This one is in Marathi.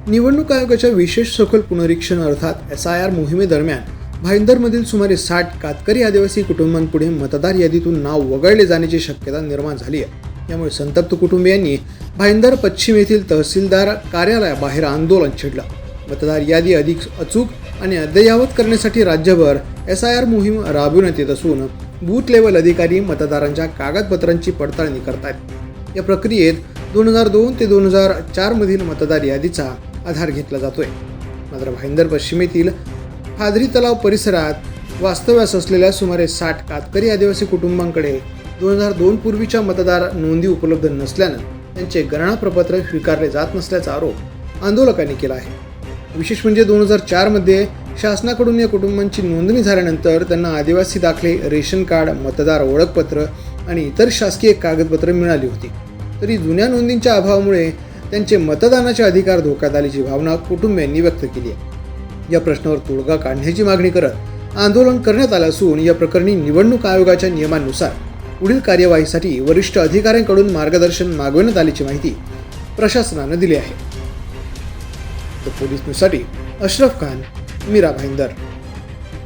निवडणूक आयोगाच्या विशेष सखोल पुनरीक्षण अर्थात SIR मोहिमेदरम्यान भाईंदरमधील सुमारे 60 कातकरी आदिवासी कुटुंबांपुढे मतदार यादीतून नाव वगळले जाण्याची शक्यता निर्माण झाली आहे। यामुळे संतप्त कुटुंबियांनी भाईंदर पश्चिम येथील तहसीलदार कार्यालयाबाहेर आंदोलन छेडलं। मतदार यादी अधिक अचूक आणि अद्ययावत करण्यासाठी राज्यभर SIR मोहीम राबविण्यात येत असून बूथ लेवल अधिकारी मतदारांच्या कागदपत्रांची पडताळणी करतात। या प्रक्रियेत 2002 ते 2004 मधील मतदार यादीचा आधार घेतला जातोय। मात्र भाईंदर पश्चिमेतील फादरी तलाव परिसरात वास्तव्यास असलेल्या सुमारे 60 कातकरी आदिवासी कुटुंबांकडे 2002 पूर्वीच्या मतदार नोंदी उपलब्ध नसल्यानं त्यांचे गणना प्रपत्र स्वीकारले जात नसल्याचा आरोप आंदोलकांनी केला आहे। विशेष म्हणजे 2004 मध्ये शासनाकडून या कुटुंबांची नोंदणी झाल्यानंतर त्यांना आदिवासी दाखले, रेशन कार्ड, मतदार ओळखपत्र आणि इतर शासकीय कागदपत्रे मिळाली होती। तरी जुन्या नोंदींच्या अभावामुळे त्यांचे मतदानाचे अधिकार धोक्यात आल्याची भावना कुटुंबियांनी व्यक्त केली आहे। या प्रश्नावर तोडगा काढण्याची मागणी करत आंदोलन करण्यात आलं असून या प्रकरणी निवडणूक आयोगाच्या नियमानुसार पुढील कार्यवाहीसाठी वरिष्ठ अधिकाऱ्यांकडून मार्गदर्शन मागवण्यात आल्याची माहिती प्रशासनानं दिली आहे। तर पोलीस न्यूजसाठी अशरफ खान, मीरा भाईंदर।